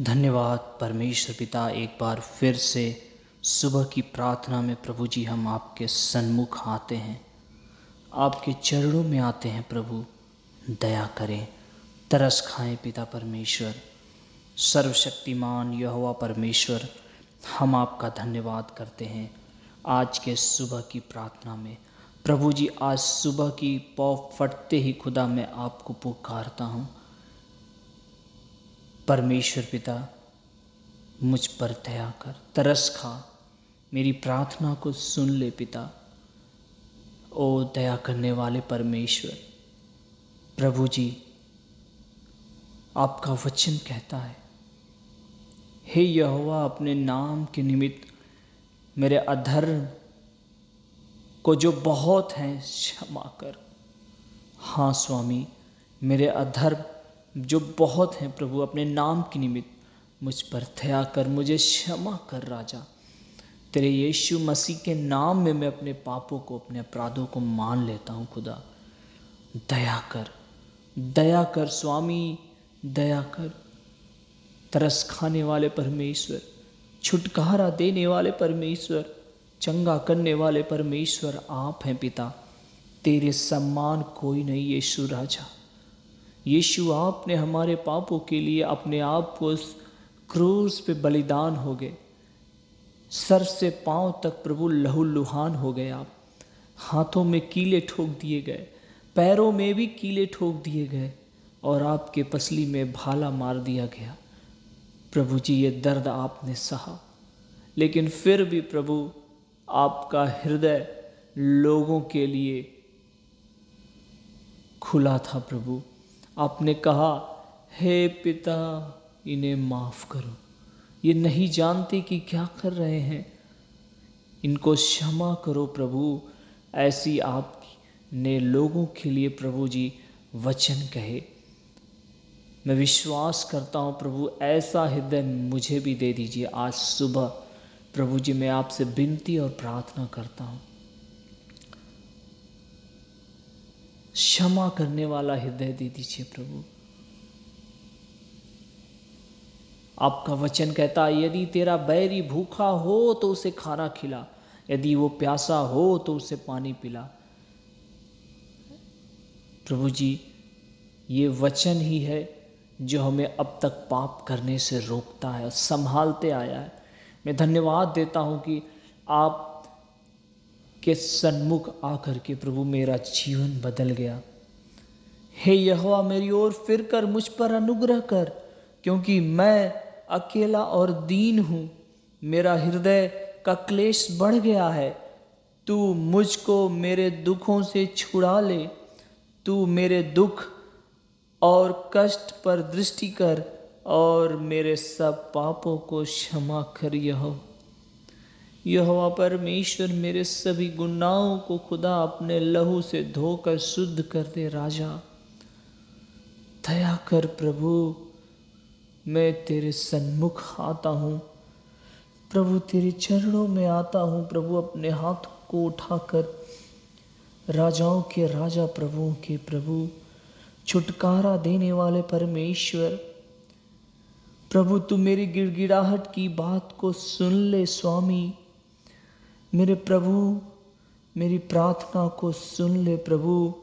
धन्यवाद परमेश्वर पिता, एक बार फिर से सुबह की प्रार्थना में प्रभु जी हम आपके सन्मुख आते हैं, आपके चरणों में आते हैं। प्रभु दया करें, तरस खाएं पिता परमेश्वर। सर्वशक्तिमान यहोवा परमेश्वर, हम आपका धन्यवाद करते हैं आज के सुबह की प्रार्थना में। प्रभु जी आज सुबह की पौ फटते ही खुदा मैं आपको पुकारता हूँ। परमेश्वर पिता मुझ पर दया कर, तरस खा, मेरी प्रार्थना को सुन ले पिता। ओ दया करने वाले परमेश्वर, प्रभु जी आपका वचन कहता है, हे यहोवा अपने नाम के निमित्त मेरे अधर्म को जो बहुत हैं क्षमा कर। हाँ स्वामी, मेरे अधर्म जो बहुत हैं प्रभु अपने नाम के निमित्त मुझ पर दया कर, मुझे क्षमा कर राजा। तेरे यीशु मसीह के नाम में मैं अपने पापों को, अपने अपराधों को मान लेता हूँ। खुदा दया कर, दया कर स्वामी, दया कर। तरस खाने वाले परमेश्वर, छुटकारा देने वाले परमेश्वर, चंगा करने वाले परमेश्वर आप हैं पिता। तेरे सम्मान कोई नहीं यीशु राजा। यीशु आपने हमारे पापों के लिए अपने आप को उस क्रूस पे बलिदान हो गए। सर से पांव तक प्रभु लहूलुहान हो गए आप। हाथों में कीले ठोक दिए गए, पैरों में भी कीले ठोक दिए गए और आपके पसली में भाला मार दिया गया। प्रभु जी ये दर्द आपने सहा, लेकिन फिर भी प्रभु आपका हृदय लोगों के लिए खुला था। प्रभु आपने कहा, हे पिता इन्हें माफ़ करो, ये नहीं जानते कि क्या कर रहे हैं, इनको क्षमा करो प्रभु। ऐसी आपने लोगों के लिए प्रभु जी वचन कहे। मैं विश्वास करता हूँ प्रभु ऐसा हृदय मुझे भी दे दीजिए आज सुबह। प्रभु जी मैं आपसे विनती और प्रार्थना करता हूँ, क्षमा करने वाला हृदय दे दीजिए प्रभु। आपका वचन कहता है, यदि तेरा बैरी भूखा हो तो उसे खाना खिला, यदि वो प्यासा हो तो उसे पानी पिला। प्रभु जी ये वचन ही है जो हमें अब तक पाप करने से रोकता है और संभालते आया है। मैं धन्यवाद देता हूँ कि आप के सन्मुख आकर के प्रभु मेरा जीवन बदल गया। हे यहोवा मेरी ओर फिर कर, मुझ पर अनुग्रह कर, क्योंकि मैं अकेला और दीन हूँ। मेरा हृदय का क्लेश बढ़ गया है। तू मुझको मेरे दुखों से छुड़ा ले। तू मेरे दुख और कष्ट पर दृष्टि कर और मेरे सब पापों को क्षमा कर। यहोवा परमेश्वर मेरे सभी गुनाहों को खुदा अपने लहू से धोकर शुद्ध कर दे। राजा दया कर प्रभु, मैं तेरे सन्मुख आता हूँ प्रभु, तेरे चरणों में आता हूँ प्रभु, अपने हाथों को उठाकर। राजाओं के राजा, प्रभुओं के प्रभु, छुटकारा देने वाले परमेश्वर, प्रभु तू मेरी गिड़गिड़ाहट की बात को सुन ले स्वामी। मेरे प्रभु मेरी प्रार्थना को सुन ले प्रभु।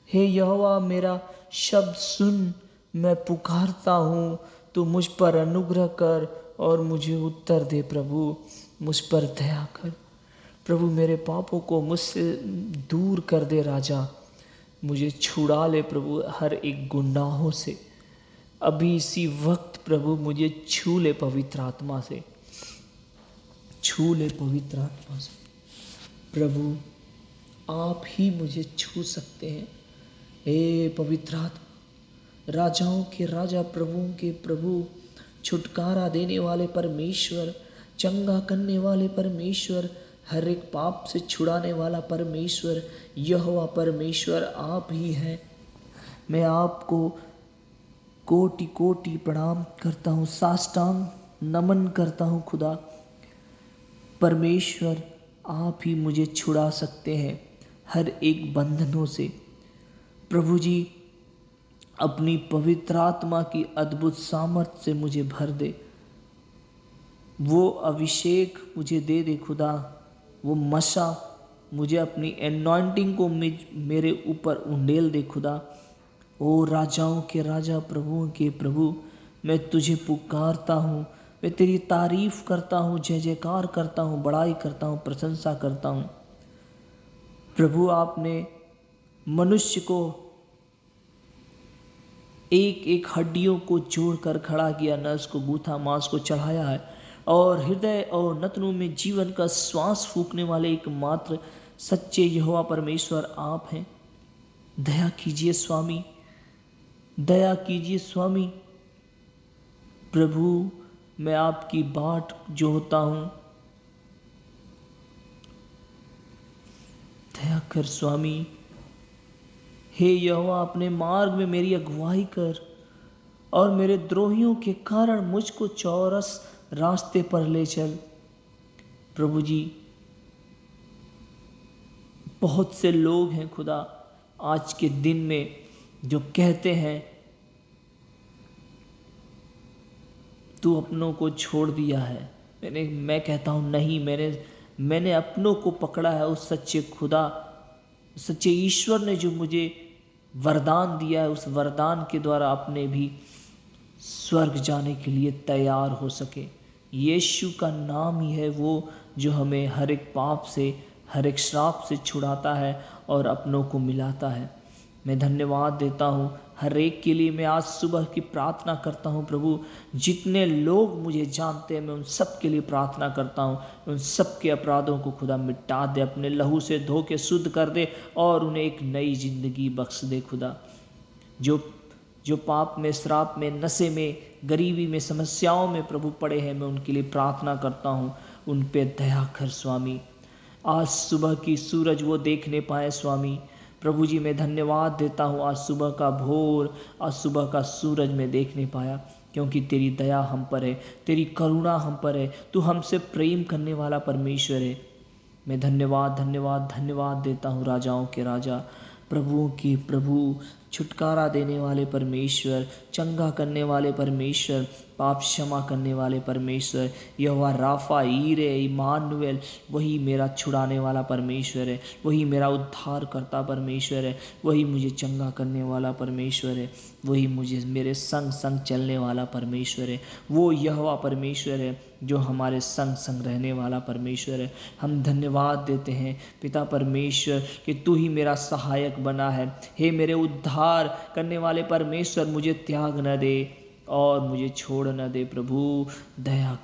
हे यहोवा मेरा शब्द सुन, मैं पुकारता हूँ, तू मुझ पर अनुग्रह कर और मुझे उत्तर दे। प्रभु मुझ पर दया कर प्रभु, मेरे पापों को मुझसे दूर कर दे। राजा मुझे छुड़ा ले प्रभु हर एक गुनाहों से। अभी इसी वक्त प्रभु मुझे छू ले पवित्र आत्मा से, छू ले पवित्र आत्मा से। प्रभु आप ही मुझे छू सकते हैं। हे पवित्र आत्मा, राजाओं के राजा, प्रभुओं के प्रभु, छुटकारा देने वाले परमेश्वर, चंगा करने वाले परमेश्वर, हर एक पाप से छुड़ाने वाला परमेश्वर, यहोवा परमेश्वर आप ही हैं। मैं आपको कोटि कोटि प्रणाम करता हूँ, साष्टांग नमन करता हूँ। खुदा परमेश्वर आप ही मुझे छुड़ा सकते हैं हर एक बंधनों से। प्रभु जी अपनी पवित्र आत्मा की अद्भुत सामर्थ्य से मुझे भर दे। वो अभिषेक मुझे दे दे खुदा, वो मशा मुझे अपनी एनॉइंटिंग को मेरे ऊपर उंडेल दे खुदा। ओ राजाओं के राजा, प्रभुओं के प्रभु, मैं तुझे पुकारता हूँ, मैं तेरी तारीफ करता हूँ, जय जयकार करता हूँ, बड़ाई करता हूँ, प्रशंसा करता हूँ। प्रभु, आपने मनुष्य को एक एक हड्डियों को जोड़कर खड़ा किया, नस को गूथा, मांस को चढ़ाया है, और हृदय और नथनों में जीवन का श्वास फूंकने वाले एकमात्र सच्चे यहोवा परमेश्वर आप हैं। दया कीजिए स्वामी, दया कीजिए स्वामी। प्रभु, मैं आपकी बाट जोहता हूँ, दया कर स्वामी। हे यहोवा, अपने मार्ग में मेरी अगुवाई कर और मेरे द्रोहियों के कारण मुझको चौरस रास्ते पर ले चल। प्रभु जी, बहुत से लोग हैं खुदा आज के दिन में जो कहते हैं तू अपनों को छोड़ दिया है। मैं कहता हूँ नहीं, मैंने अपनों को पकड़ा है। उस सच्चे खुदा, सच्चे ईश्वर ने जो मुझे वरदान दिया है, उस वरदान के द्वारा अपने भी स्वर्ग जाने के लिए तैयार हो सके। यीशु का नाम ही है वो जो हमें हर एक पाप से, हर एक श्राप से छुड़ाता है और अपनों को मिलाता है। मैं धन्यवाद देता हूँ हर एक के लिए। मैं आज सुबह की प्रार्थना करता हूँ प्रभु, जितने लोग मुझे जानते हैं मैं उन सब के लिए प्रार्थना करता हूँ। उन सब के अपराधों को खुदा मिटा दे, अपने लहू से धो के शुद्ध कर दे और उन्हें एक नई जिंदगी बख्श दे खुदा। जो पाप में, श्राप में, नशे में, गरीबी में, समस्याओं में प्रभु पड़े हैं, मैं उनके लिए प्रार्थना करता हूँ। उन पे दया कर स्वामी। आज सुबह की सूरज वो देखने पाए स्वामी। प्रभु जी, मैं धन्यवाद देता हूँ आज सुबह का भोर, आज सुबह का सूरज मैं देख नहीं पाया, क्योंकि तेरी दया हम पर है, तेरी करुणा हम पर है, तू हमसे प्रेम करने वाला परमेश्वर है। मैं धन्यवाद धन्यवाद धन्यवाद देता हूँ राजाओं के राजा, प्रभुओं की प्रभु, छुटकारा देने वाले परमेश्वर, चंगा करने वाले परमेश्वर, पाप क्षमा करने वाले परमेश्वर, यहोवा राफा, ईरे, इमानुएल, वही मेरा छुड़ाने वाला परमेश्वर है, वही मेरा उद्धार करता परमेश्वर है, वही मुझे चंगा करने वाला परमेश्वर है, वही मुझे मेरे संग संग चलने वाला परमेश्वर है। वो यहोवा परमेश्वर है जो हमारे संग संग रहने वाला परमेश्वर है। हम धन्यवाद देते हैं पिता परमेश्वर कि तू ही मेरा सहायक बना है। हे मेरे उद्धार करने वाले परमेश्वर, मुझे त्याग न दे और मुझे छोड़ न दे प्रभु। दया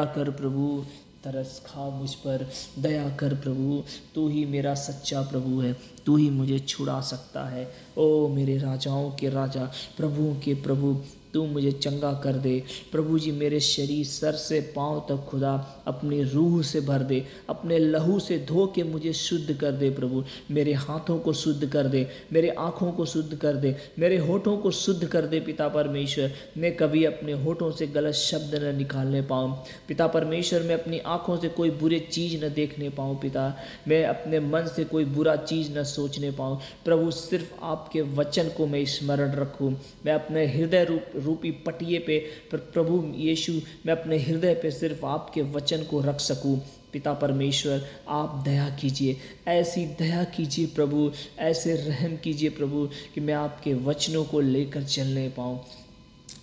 कर प्रभु, तरस खा मुझ पर, दया कर प्रभु। तू ही मेरा सच्चा प्रभु है, तू ही मुझे छुड़ा सकता है। ओ मेरे राजाओं के राजा, प्रभुओं के प्रभु, तू मुझे चंगा कर दे प्रभु जी। मेरे शरीर सर से पांव तक खुदा अपनी रूह से भर दे, अपने लहू से धो के मुझे शुद्ध कर दे प्रभु। मेरे हाथों को शुद्ध कर दे, मेरे आँखों को शुद्ध कर दे, मेरे होठों को शुद्ध कर दे पिता परमेश्वर। मैं कभी अपने होठों से गलत शब्द न निकालने पाऊँ पिता परमेश्वर। मैं अपनी आँखों से कोई बुरी चीज़ न देखने पाऊँ पिता। मैं अपने मन से कोई बुरा चीज़ न सोचने पाऊँ प्रभु। सिर्फ आपके वचन को मैं स्मरण रखूँ। मैं अपने हृदय रूपी पटिये पे प्रभु यीशु, मैं अपने हृदय पे सिर्फ आपके वचन को रख सकूं पिता परमेश्वर। आप दया कीजिए, ऐसी दया कीजिए प्रभु, ऐसे रहम कीजिए प्रभु कि मैं आपके वचनों को लेकर चलने पाऊँ।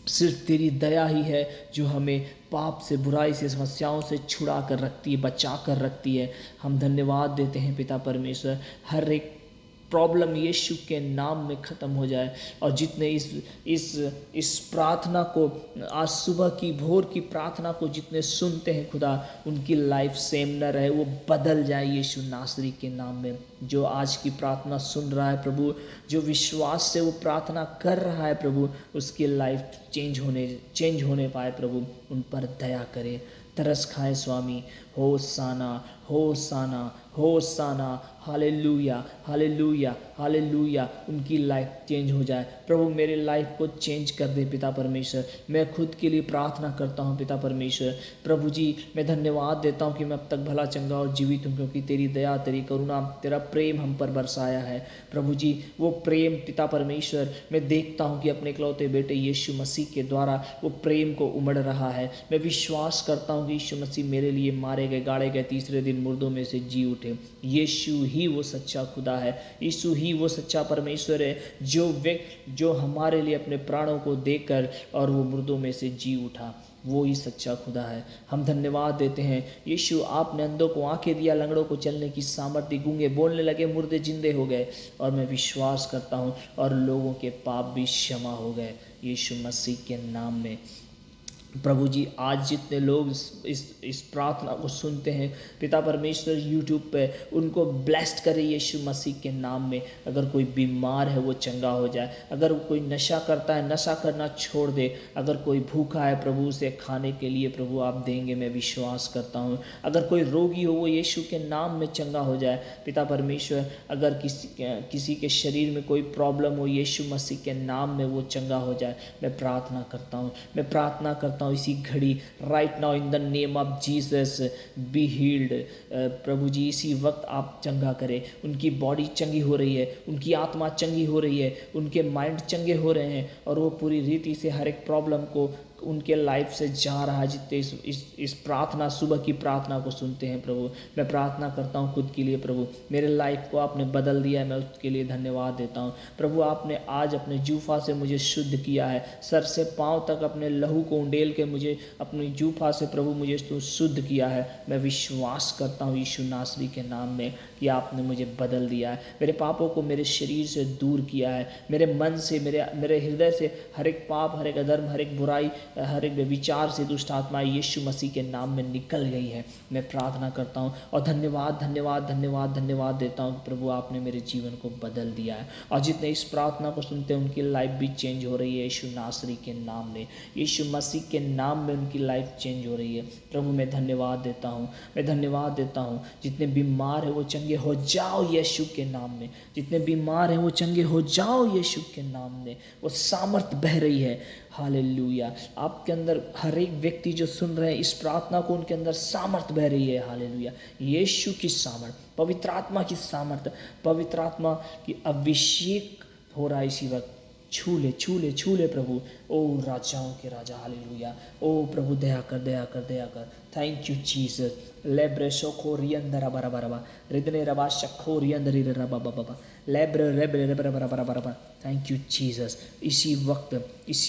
सिर्फ तेरी दया ही है जो हमें पाप से, बुराई से, समस्याओं से छुड़ा कर रखती है, बचा कर रखती है। हम धन्यवाद देते हैं पिता परमेश्वर। हर एक प्रॉब्लम यीशु के नाम में ख़त्म हो जाए, और जितने इस प्रार्थना को, आज सुबह की भोर की प्रार्थना को जितने सुनते हैं खुदा, उनकी लाइफ सेम न रहे, वो बदल जाए यीशु नासरी के नाम में। जो आज की प्रार्थना सुन रहा है प्रभु, जो विश्वास से वो प्रार्थना कर रहा है प्रभु, उसकी लाइफ चेंज होने पाए प्रभु। उन पर दया करे, तरस खाए स्वामी। होसाना होसाना होसाना, हालेलुया, हालेलुया, हालेलुया। उनकी लाइफ चेंज हो जाए प्रभु, मेरे लाइफ को चेंज कर दे पिता परमेश्वर। मैं खुद के लिए प्रार्थना करता हूँ पिता परमेश्वर। प्रभु जी मैं धन्यवाद देता हूँ कि मैं अब तक भला चंगा और जीवित हूँ, क्योंकि तेरी दया, तेरी करुणा, तेरा प्रेम हम पर बरसाया है। प्रभु जी वो प्रेम पिता परमेश्वर मैं देखता हूँ कि अपने इकलौते बेटे यीशु मसीह के द्वारा वो प्रेम को उमड़ रहा है। मैं विश्वास करता हूँ कि यीशु मसीह मेरे लिए मारे गए, गाड़े गए, तीसरे दिन मुर्दों में से जी उठे। यीशु ही वो सच्चा खुदा है, यीशु ही वो सच्चा परमेश्वर है जो हमारे लिए अपने प्राणों को देकर और वो मुर्दों में से जी उठा। वो ही सच्चा खुदा है। हम धन्यवाद देते हैं यीशु, आपने अंधों को आंखें दिया, लंगड़ों को चलने की सामर्थ्य, गूंगे बोलने लगे, मुर्दे जिंदे हो गए। और मैं विश्वास करता हूँ और लोगों के पाप भी क्षमा हो गए यीशु मसीह के नाम में। प्रभु जी आज जितने लोग इस प्रार्थना को सुनते हैं पिता परमेश्वर यूट्यूब पे, उनको ब्लेस्ड करे यीशु मसीह के नाम में। अगर कोई बीमार है वो चंगा हो जाए, अगर कोई नशा करता है नशा करना छोड़ दे, अगर कोई भूखा है प्रभु उसे खाने के लिए प्रभु आप देंगे, मैं विश्वास करता हूँ। अगर कोई रोगी हो वो यीशु के नाम में चंगा हो जाए पिता परमेश्वर। अगर किसी के शरीर में कोई प्रॉब्लम हो यीशु मसीह के नाम में वो चंगा हो जाए। मैं प्रार्थना करता हूँ, मैं प्रार्थना करता हूँ इसी घड़ी, right now in the name of Jesus be healed. प्रभु जी इसी वक्त आप चंगा करें। उनकी बॉडी चंगी हो रही है, उनकी आत्मा चंगी हो रही है, उनके माइंड चंगे हो रहे हैं और वो पूरी रीति से हर एक प्रॉब्लम को उनके लाइफ से जा रहा है। जितने इस प्रार्थना, सुबह की प्रार्थना को सुनते हैं प्रभु, मैं प्रार्थना करता हूँ खुद के लिए प्रभु, मेरे लाइफ को आपने बदल दिया है, मैं उसके लिए धन्यवाद देता हूँ प्रभु। आपने आज अपने जूफा से मुझे शुद्ध किया है, सर से पांव तक अपने लहू को उंडेल के मुझे अपनी जूफा से प्रभु मुझे तो शुद्ध किया है। मैं विश्वास करता हूँ यीशु नासरी के नाम में कि आपने मुझे बदल दिया है, मेरे पापों को मेरे शरीर से दूर किया है, मेरे मन से, मेरे हृदय से हर एक पाप, हर एक अधर्म, हर एक बुराई, हर एक विचार से दुष्ट आत्माएं यीशु मसीह के नाम में निकल गई है। मैं प्रार्थना करता हूँ और धन्यवाद धन्यवाद धन्यवाद धन्यवाद देता हूँ प्रभु, आपने मेरे जीवन को बदल दिया है। और जितने इस प्रार्थना को सुनते हैं उनकी लाइफ भी चेंज हो रही है यीशु नासरी के नाम में, यीशु मसीह के नाम में उनकी लाइफ चेंज हो रही है प्रभु। मैं धन्यवाद देता हूँ, मैं धन्यवाद देता हूँ। जितने बीमार है वो चंगे हो जाओ यीशु के नाम में, जितने बीमार हैं वो चंगे हो जाओ यीशु के नाम में। वो सामर्थ बह रही है, हालेलुया। आपके अंदर हर एक व्यक्ति जो सुन रहे हैं इस प्रार्थना को, उनके अंदर सामर्थ बह रही है, हालेलुया। यीशु की सामर्थ, पवित्र आत्मा की सामर्थ, पवित्र आत्मा की अभिषेक हो रहा है इसी वक्त। छू ले छू ले छू ले प्रभु, ओ राजाओं के राजा, हालेलुया। ओ प्रभु दया कर दया कर दया कर। Thank you Jesus. लेब्रे शोखोरियंदरा बरा बरा बा, रिदने रबा शखोरियंदरी रबा बा बा, लेब्रे रेब्रे रेब्रे बरा बरा बरा बा। Thank you Jesus. इसी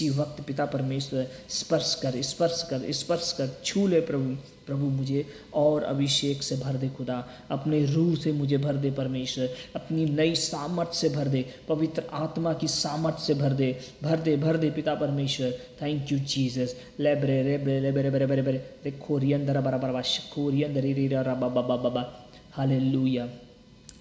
वक्त पिता परमेश्वर स्पर्श कर स्पर्श कर स्पर्श कर, छू ले प्रभु। प्रभु मुझे और अभिषेक से भर दे खुदा, अपने रूह से मुझे भर दे परमेश्वर, अपनी नई सामर्थ से भर दे, पवित्र आत्मा की सामर्थ से भर दे भर दे भर दे पिता परमेश्वर। Thank you Jesus. लेब्रे रेब्रे रेब्रे रेब्रे रेब्रे रेब्रे रेखोरियंदरा बरा बरा बा शखोरियंदरी री रा बा बा बा बा। Hallelujah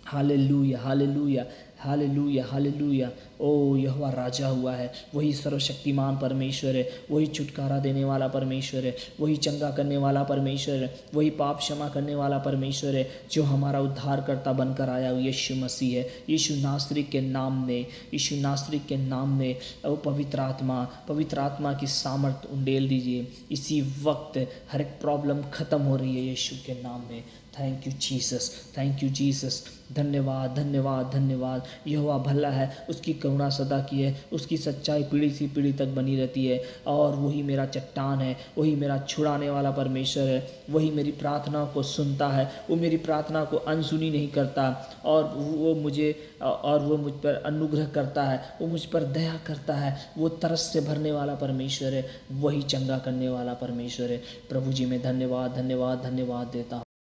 hallelujah hallelujah hallelujah hallelujah. ओ यहोवा राजा हुआ है, वही सर्वशक्तिमान परमेश्वर है, वही छुटकारा देने वाला परमेश्वर है, वही चंगा करने वाला परमेश्वर है, वही पाप क्षमा करने वाला परमेश्वर है, जो हमारा उद्धारकर्ता बनकर आया हुआ यीशु मसीह है। यीशु नासरी के नाम में, यीशु नासरी के नाम में वो पवित्र आत्मा की सामर्थ उंडेल दीजिए इसी वक्त। हर एक प्रॉब्लम खत्म हो रही है यीशु के नाम में। Thank you Jesus, thank you Jesus. धन्यवाद धन्यवाद धन्यवाद। यहोवा भला है, उसकी करुणा सदा की है, उसकी सच्चाई पीढ़ी से पीढ़ी तक बनी रहती है। और वही मेरा चट्टान है, वही मेरा छुड़ाने वाला परमेश्वर है, वही मेरी प्रार्थना को सुनता है, वो मेरी प्रार्थना को अनसुनी नहीं करता, और वो मुझ पर अनुग्रह करता है, वो मुझ पर दया करता है। वो तरस से भरने वाला परमेश्वर है, वही चंगा करने वाला परमेश्वर है। प्रभु जी मैं धन्यवाद धन्यवाद धन्यवाद देता हूँ।